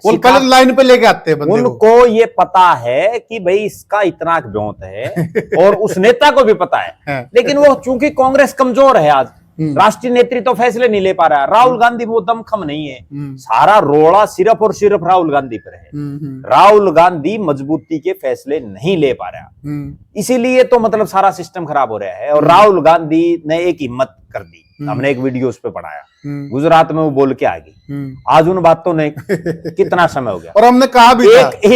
वो कलर लाइन पे लेके आते हैं। उनको ये पता है कि भाई इसका इतना व्योत है और उस नेता को भी पता है, लेकिन वो चूंकि कांग्रेस कमजोर है, आज राष्ट्रीय नेतृत्व तो फैसले नहीं ले पा रहा है। राहुल गांधी वो दमखम नहीं है, सारा रोड़ा सिर्फ और सिर्फ राहुल गांधी पर है। राहुल गांधी मजबूती के फैसले नहीं ले पा रहा, इसीलिए तो मतलब सारा सिस्टम खराब हो रहा है। और राहुल गांधी ने एक हिम्मत कर दी, हमने एक वीडियो उस पे पढ़ाया, गुजरात में वो बोल के आ गई। आज उन बातों ने कितना समय हो गया, और हमने कहा भी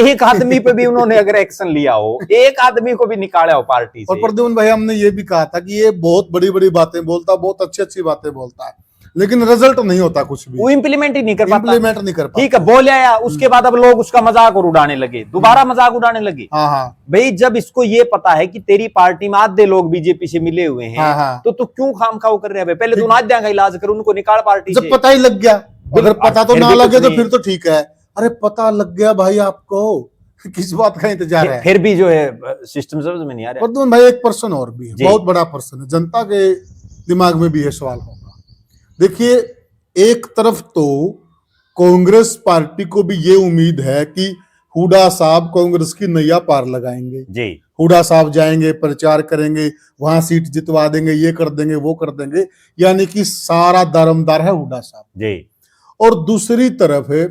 एक आदमी पे भी उन्होंने अगर एक्शन लिया हो, एक आदमी को भी निकाला हो पार्टी से। और प्रद्युम्न भाई, हमने ये भी कहा था कि ये बहुत बड़ी बड़ी बातें बोलता, बहुत अच्छी अच्छी बातें बोलता है, लेकिन रिजल्ट नहीं होता कुछ भी, वो इंप्लीमेंट ही नहीं कर पाता। इंप्लीमेंट नहीं कर पाता। ठीक है, बोल आया, उसके बाद अब लोग उसका मजाक और उड़ाने लगे, दोबारा मजाक उड़ाने लगे। भाई जब इसको ये पता है कि तेरी पार्टी में आधे लोग बीजेपी से मिले हुए हैं, तो तू क्यों खामखाव कर रहे हैं? पहले तू नाद्या का इलाज कर, उनको निकाल पार्टी से। जब पता ही लग गया, अगर पता तो ना लगे तो फिर तो ठीक है। अरे पता लग गया भाई आपको, किस बात का इंतजार है? फिर भी जो है सिस्टम समझ में नहीं आ रहा। प्रद्युम्न भाई, एक पर्सन और भी है, बहुत बड़ा पर्सन है, जनता के दिमाग में भी ये सवाल होगा। देखिए, एक तरफ तो कांग्रेस पार्टी को भी ये उम्मीद है कि हुड्डा साहब कांग्रेस की नैया पार लगाएंगे जी। हुड्डा साहब जाएंगे, प्रचार करेंगे, वहां सीट जितवा देंगे, ये कर देंगे, वो कर देंगे, यानी कि सारा दारोमदार है हुड्डा साहब जी। और दूसरी तरफ है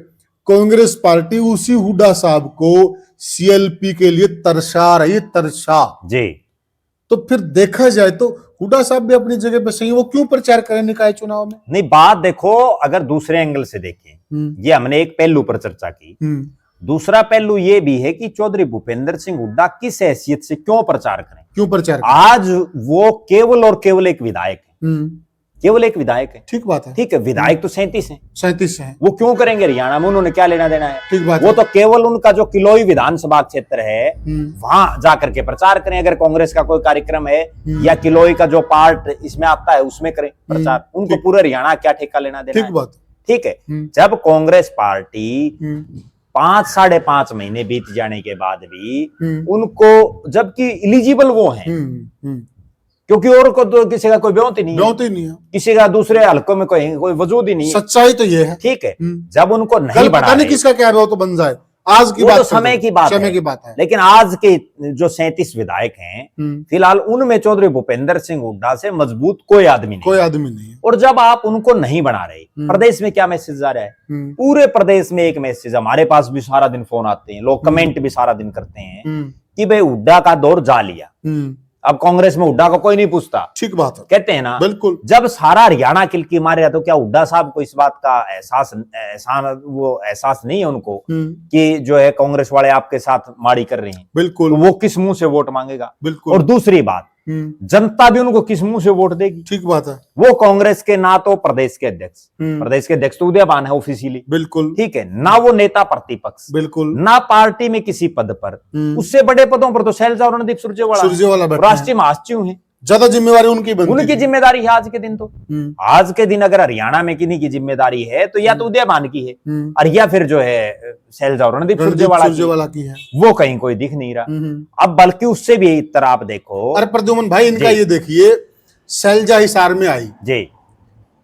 कांग्रेस पार्टी उसी हुड्डा साहब को सीएलपी के लिए तरसा रही, तरसा जी। तो फिर देखा जाए तो हुड्डा साहब भी अपनी जगह पे सही, वो क्यों प्रचार करें निकाय चुनाव में? नहीं, बात देखो, अगर दूसरे एंगल से देखें, ये हमने एक पहलू पर चर्चा की, दूसरा पहलू ये भी है कि चौधरी भूपेंद्र सिंह हुड्डा किस हैसियत से क्यों प्रचार करें, क्यों प्रचार करें? आज वो केवल और केवल एक विधायक है, केवल एक विधायक है। ठीक बात है। ठीक है, विधायक तो 37 हैं, 37 है, वो क्यों करेंगे हरियाणा में, उन्होंने क्या लेना देना है? ठीक बात वो है। तो केवल उनका जो किलोई विधानसभा क्षेत्र है वहां जाकर के प्रचार करें, अगर कांग्रेस का कोई कार्यक्रम है या किलोई का जो पार्ट इसमें आता है उसमें करें प्रचार, उनको पूरे हरियाणा क्या ठेका लेना देना है? ठीक बात। ठीक है, जब कांग्रेस पार्टी 5-5.5 महीने बीत जाने के बाद भी उनको, जबकि इलिजिबल वो हैं, क्योंकि और को तो किसी का कोई ब्योत ही नहीं है, किसी का दूसरे हलकों में कोई वजूद ही नहीं है। सच्चाई तो ये है। ठीक है, जब उनको नहीं कल बना पता नहीं किसका क्या है, तो बन जाए, आज की बात तो समय की बात है। लेकिन आज के जो 37 विधायक हैं फिलहाल, उनमें चौधरी भूपेंद्र सिंह हुड्डा से मजबूत कोई आदमी नहीं है। और जब आप उनको नहीं बना रहे, प्रदेश में क्या मैसेज जा रहा है? पूरे प्रदेश में एक मैसेज, हमारे पास भी सारा दिन फोन आते हैं, लोग कमेंट भी सारा दिन करते हैं कि भाई हुड्डा का दौर जा लिया, अब कांग्रेस में हुड्डा को कोई नहीं पूछता। ठीक बात है, कहते हैं ना, बिल्कुल। जब सारा हरियाणा किलकी मारे, तो क्या हुड्डा साहब को इस बात का एहसास नहीं है उनको कि जो है कांग्रेस वाले आपके साथ माड़ी कर रहे हैं? बिल्कुल। तो वो किस मुंह से वोट मांगेगा? बिल्कुल। और दूसरी बात, जनता भी उनको किस मुंह से वोट देगी? ठीक बात है। वो कांग्रेस के ना तो प्रदेश के अध्यक्ष तो उदयमान है ऑफिशियली, बिल्कुल, ठीक है, ना वो नेता प्रतिपक्ष, बिल्कुल, ना पार्टी में किसी पद पर, उससे बड़े पदों पर तो शैलजा और रणदीप सुरजेवाला राष्ट्रीय महासचिव है, ज्यादा जिम्मेवारी उनकी जिम्मेदारी है आज के दिन। तो आज के दिन अगर हरियाणा में किन्हीं की जिम्मेदारी है तो या तो उदयमान की है और या फिर जो है शैलजा और रणदीप सुरजेवाला की है, वो कहीं कोई दिख नहीं रहा। अब बल्कि उससे भी एक तरह आप देखो, अरे प्रद्युमन भाई, इनका ये देखिए, शैलजा हिसार में आई जी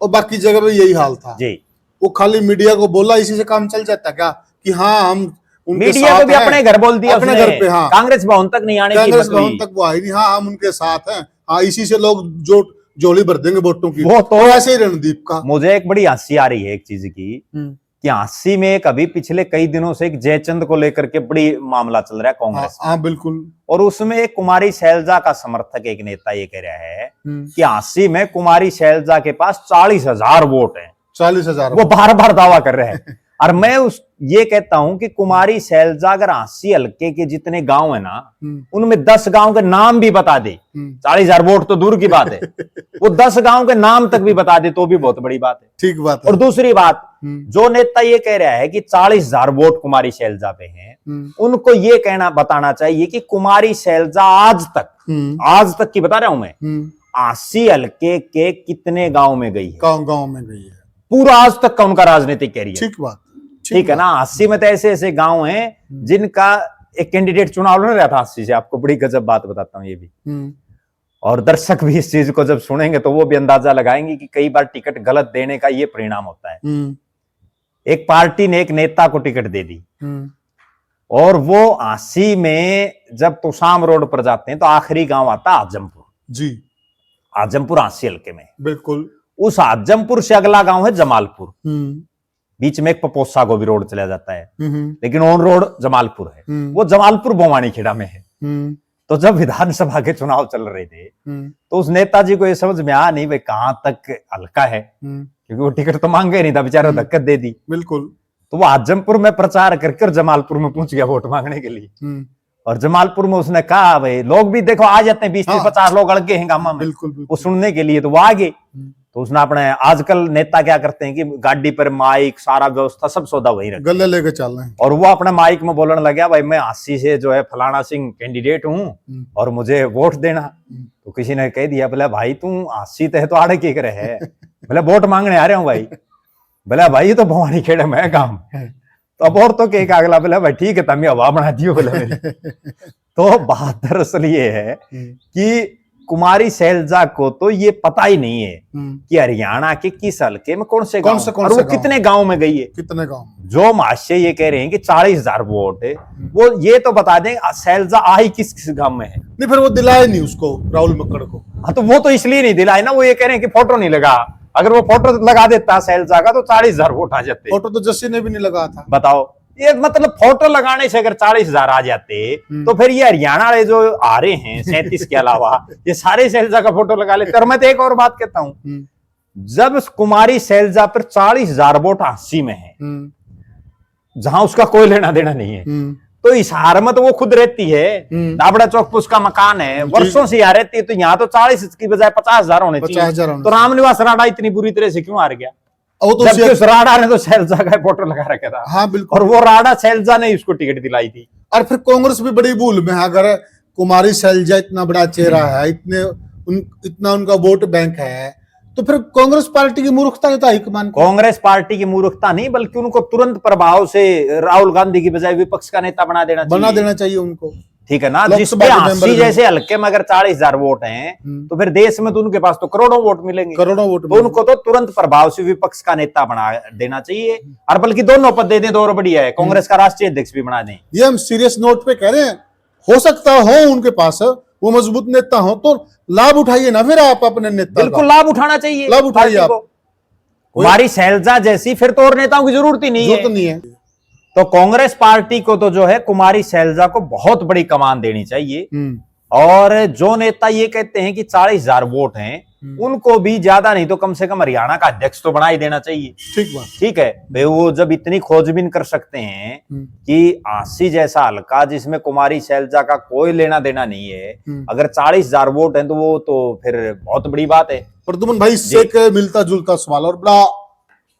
और बाकी जगह पे यही हाल था जी, वो खाली मीडिया को बोला, इसी से काम चल जाता क्या कि हाँ हम मीडिया को भी अपने घर बोल दिया, अपने घर पे, हाँ, कांग्रेस भवन तक नहीं आने की, कांग्रेस भवन तक वो आई नहीं, हाँ हम उनके साथ हैं, हाँ इसी से लोग जो झोली भर देंगे वोटों की। वो तो ऐसे ही रणदीप का। मुझे एक बड़ी हंसी आ रही है एक चीज की, कि हंसी में कभी पिछले कई दिनों से एक जयचंद को लेकर के बड़ी मामला चल रहा है कांग्रेस। हाँ बिल्कुल। और उसमें एक कुमारी शैलजा का समर्थक एक नेता ये कह रहा है कि हंसी में कुमारी शैलजा के पास 40,000 वोट है, 40,000, वो बार बार दावा कर रहे हैं। और मैं ये कहता हूं कि कुमारी शैलजा अगर 80 हल्के के जितने गांव है ना, उनमें 10 गांव के नाम भी बता दे, 40,000 वोट तो दूर की बात है, वो 10 गांव के नाम तक भी बता दे तो भी बहुत बड़ी बात है। ठीक बात है। और दूसरी बात, जो नेता ये कह रहा है कि 40,000 वोट कुमारी शैलजा पे हैं, उनको ये कहना बताना चाहिए कि कुमारी शैलजा आज तक की बता रहा हूं मैं, 80 हल्के के कितने गांव में गई है, गांव में गई है, पूरा आज तक का उनका राजनीतिक कैरियर। ठीक बात, ठीक है ना। 80 में तो ऐसे ऐसे गांव हैं जिनका एक कैंडिडेट चुनाव लड़ रहा था 80 से। आपको बड़ी गजब बात बताता हूं ये भी, और दर्शक भी इस चीज को जब सुनेंगे तो वो भी अंदाजा लगाएंगे कि कई बार टिकट गलत देने का ये परिणाम होता है। एक पार्टी ने एक नेता को टिकट दे दी और वो 80 में जब तुसाम रोड पर जाते हैं तो आखिरी गांव आता आजमपुर जी, आजमपुर 80 हल्के में, बिल्कुल। उस आजमपुर से अगला गांव है जमालपुर, बीच में एक पपोसा को भी रोड चला जाता है, लेकिन ऑन रोड जमालपुर है, वो जमालपुर भवानी खेड़ा में है। तो जब विधानसभा के चुनाव चल रहे थे तो उस नेताजी को ये समझ में आ नहीं भाई कहां तक हल्का है, क्योंकि वो टिकट तो मांगे नहीं था, बेचारा धक्कत दे दी, बिल्कुल। तो वो आजमपुर में प्रचार करके और जमालपुर में पहुंच गया वोट मांगने के लिए, और जमालपुर में उसने कहा भाई लोग भी देखो आ जाते हैं, 20-50 लोग अड़के हैं गामा में, बिल्कुल, वो सुनने के लिए, तो वो आगे। तो उसने अपने, आजकल नेता क्या करते हैं कि गाड़ी पर माइक सारा व्यवस्था सब सौदा वही रखते, गले लेके चल रहे हैं, और वो अपने माइक में बोलने लगा भाई मैं 80 से जो है फलाना सिंह कैंडिडेट हूँ और मुझे वोट देना। तो किसी ने कह दिया बोला भाई तू 80 तय तो आड़े की करे है, बोला वोट मांगने आ रहे हूँ भाई, बोला भाई ये तो भवानी खेड़े में काम। तो अब और तो के अगला बोला भाई ठीक है तमी हवा बना दियो बोला मेरी। तो बात दरअसल ये है कि कुमारी शैलजा को तो ये पता ही नहीं है कि हरियाणा के किस हल्के में कौन से गांव और वो कितने गांव में गई है, कितने गांव। जो महाशय ये कह रहे हैं कि 40,000 वोट है, वो ये तो बता दें शैलजा आई किस किस गांव में है। नहीं फिर वो दिलाए नहीं उसको, राहुल मक्कड़ को। हाँ तो वो तो इसलिए नहीं दिलाए ना, वो ये कह रहे हैं कि फोटो नहीं लगा, अगर वो फोटो लगा देता शैलजा का तो 40,000 वोट आ जाते। फोटो तो जस्सी ने भी नहीं लगा था, बताओ। ये मतलब फोटो लगाने से अगर 40,000 आ जाते तो फिर ये हरियाणा वाले जो आ रहे हैं 37 के अलावा ये सारे शैलजा का फोटो लगा लेते। और मैं तो एक और बात कहता हूं, जब कुमारी शैलजा पर 40,000 वोट 80 में है, जहां उसका कोई लेना देना नहीं है, तो इस हार में तो वो खुद रहती है। दाबड़ा चौक पर उसका मकान है, वर्षों से यहाँ रहती है, तो यहाँ तो 40 की बजाय 50,000 होने चाहिए। तो रामनिवास राणा इतनी बुरी तरह से क्यों हार गया? जबकि उस राणा ने तो शैलजा का फोटो लगा रखा था। हाँ बिल्कुल, और वो राणा शैलजा ने उसको टिकट दिलाई थी। और फिर कांग्रेस भी बड़ी भूल में है। अगर कुमारी शैलजा इतना बड़ा चेहरा है, इतना उनका वोट बैंक है, तो फिर कांग्रेस पार्टी की मूर्खता नहीं था हाईकमान को। कांग्रेस पार्टी की मूर्खता नहीं, बल्कि उनको तुरंत प्रभाव से राहुल गांधी की बजाय विपक्ष का नेता बना देना चाहिए उनको। ठीक है ना, जिसपे 80 जैसे हल्के में अगर 40,000 वोट हैं, तो फिर देश में तो उनके पास तो करोड़ों वोट मिलेंगे। तो उनको तो तुरंत प्रभाव से विपक्ष का नेता बना देना चाहिए, और बल्कि दोनों पद दे दें तो और बढ़िया है, कांग्रेस का राष्ट्रीय अध्यक्ष भी बना दें। ये हम सीरियस नोट पे कह रहे हैं, हो सकता हो उनके पास वो मजबूत नेता हो, तो लाभ उठाइए ना फिर आप अपने नेता। बिल्कुल लाभ उठाना चाहिए, लाभ उठाइए आप। कुमारी शैलजा जैसी फिर तो और नेताओं की जरूरत ही नहीं है। तो कांग्रेस पार्टी को तो जो है कुमारी शैलजा को बहुत बड़ी कमान देनी चाहिए। और जो नेता ये कहते हैं कि 40,000 वोट हैं, उनको भी ज्यादा नहीं तो कम से कम हरियाणा का अध्यक्ष तो बना ही देना चाहिए। ठीक है भाई, वो जब इतनी खोजबीन कर सकते हैं कि 80 जैसा हल्का जिसमें कुमारी शैलजा का कोई लेना देना नहीं है, अगर 40,000 वोट हैं, तो वो तो फिर बहुत बड़ी बात है। प्रद्युमन भाई, इससे एक मिलता जुलता सवाल और बड़ा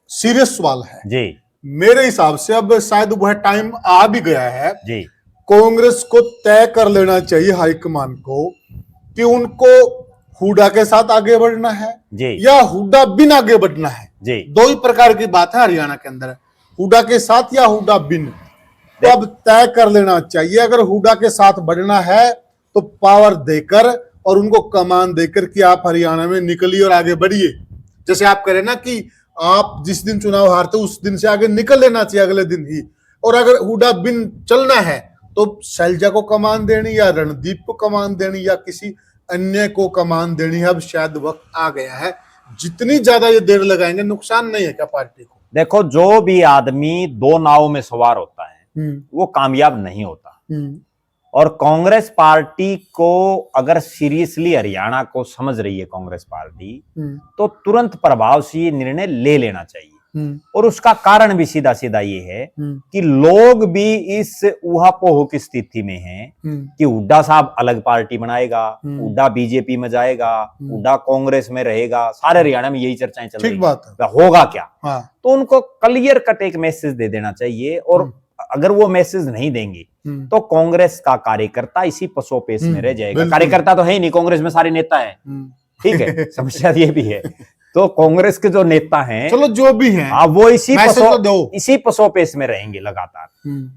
सीरियस सवाल है जी। मेरे हिसाब से अब शायद वह टाइम आ भी गया है जी, कांग्रेस को तय कर लेना चाहिए हाईकमान को कि उनको हुड्डा के साथ आगे बढ़ना है जी, या हुड्डा बिन आगे बढ़ना है जी। दो ही प्रकार की बात है हरियाणा के अंदर, हुड्डा के साथ या हुड्डा बिन। तो अब तय कर लेना चाहिए, अगर हुड्डा के साथ बढ़ना है तो पावर देकर और उनको कमान देकर कि आप हरियाणा में निकलिए और आगे बढ़िए। जैसे आप कह रहे ना कि आप जिस दिन चुनाव हारते उस दिन से आगे निकल लेना चाहिए अगले दिन ही। और अगर हुड्डा बिन चलना है तो शैलजा को कमान देनी या रणदीप को कमान देनी या किसी अन्य को कमान देनी है। अब शायद वक्त आ गया है, जितनी ज्यादा ये देर लगाएंगे नुकसान नहीं है क्या पार्टी को? देखो, जो भी आदमी दो नाव में सवार होता है वो कामयाब नहीं होता। और कांग्रेस पार्टी को अगर सीरियसली हरियाणा को समझ रही है कांग्रेस पार्टी, तो तुरंत प्रभाव से ये निर्णय ले लेना चाहिए। और उसका कारण भी सीधा सीधा ये है कि लोग भी इस ऊहापोह की स्थिति में हैं कि हुड्डा साहब अलग पार्टी बनाएगा, हुड्डा बीजेपी में जाएगा, हुड्डा कांग्रेस में रहेगा। सारे हरियाणा में यही चर्चाएं चल रही हैं, होगा क्या? तो उनको क्लियर कट एक मैसेज दे देना चाहिए। और अगर वो मैसेज नहीं देंगे तो कांग्रेस का कार्यकर्ता इसी पसोपेश में रह जाएगा। कार्यकर्ता तो है ही नहीं, कांग्रेस में सारे नेता है। ठीक है, समस्या ये भी है। तो कांग्रेस के जो नेता हैं, चलो जो भी हैं, वो इसी पसोपेश में रहेंगे लगातार।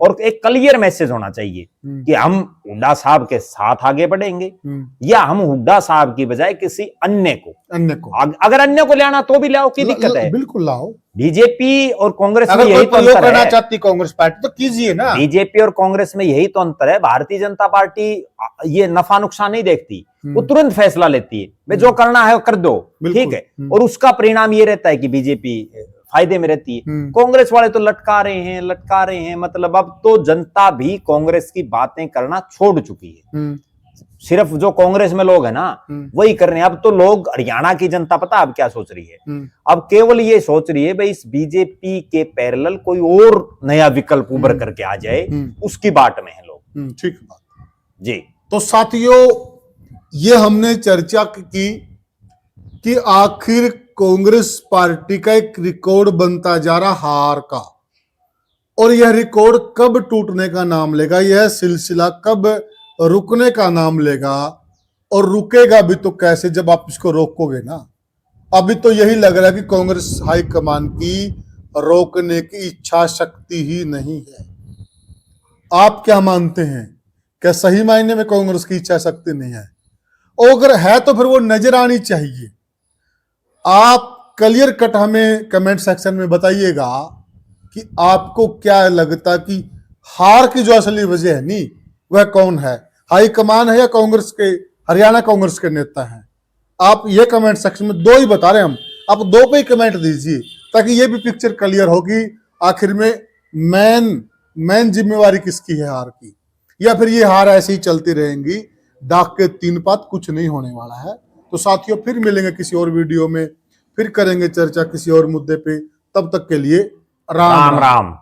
और एक क्लियर मैसेज होना चाहिए कि हम हुड्डा साहब के साथ आगे बढ़ेंगे या हम हुड्डा साहब की बजाय किसी अन्य को अगर अन्य को ले आना तो भी लाओ, की दिक्कत है? बिल्कुल लाओ। बीजेपी और कांग्रेस में अगर यही तो अंतर करना है। चाहती कांग्रेस पार्टी तो कीजिए ना। बीजेपी और कांग्रेस में यही तो अंतर है। भारतीय जनता पार्टी ये नफा नुकसान नहीं देखती, वो तुरंत फैसला लेती है, भाई जो करना है वो कर दो, ठीक है। और उसका परिणाम ये रहता है कि बीजेपी फायदे में रहती है। कांग्रेस वाले तो लटका रहे हैं। मतलब अब तो जनता भी कांग्रेस की बातें करना छोड़ चुकी है। सिर्फ जो कांग्रेस में लोग है ना वही कर रहे हैं। अब तो लोग, हरियाणा की जनता पता अब क्या सोच रही है? अब केवल ये सोच रही है भाई इस बीजेपी के पैरेलल कोई और नया विकल्प उभर करके आ जाए, उसकी बाट में है लोग। ठीक बात जी। तो साथियों, ये हमने चर्चा की कि आखिर कांग्रेस पार्टी का एक रिकॉर्ड बनता जा रहा हार का, और यह रिकॉर्ड कब टूटने का नाम लेगा, यह सिलसिला कब रुकने का नाम लेगा, और रुकेगा भी तो कैसे जब आप इसको रोकोगे ना। अभी तो यही लग रहा है कि कांग्रेस हाईकमान की रोकने की इच्छा शक्ति ही नहीं है। आप क्या मानते हैं? क्या सही मायने में कांग्रेस की इच्छा शक्ति नहीं है? और अगर है तो फिर वो नजर आनी चाहिए। आप क्लियर कट हमें कमेंट सेक्शन में बताइएगा कि आपको क्या लगता कि हार की जो असली वजह है नी वह कौन है, हाईकमान है या कांग्रेस के, हरियाणा कांग्रेस के नेता हैं? आप ये कमेंट सेक्शन में दो ही बता रहे हैं हम, आप दो पे ही कमेंट दीजिए ताकि ये भी पिक्चर क्लियर होगी। आखिर में मेन मेन जिम्मेवारी किसकी है हार की, या फिर ये हार ऐसे ही चलती रहेंगी, डाक के 3 पात, कुछ नहीं होने वाला है। तो साथियों फिर मिलेंगे किसी और वीडियो में, फिर करेंगे चर्चा किसी और मुद्दे पे। तब तक के लिए राम राम राम।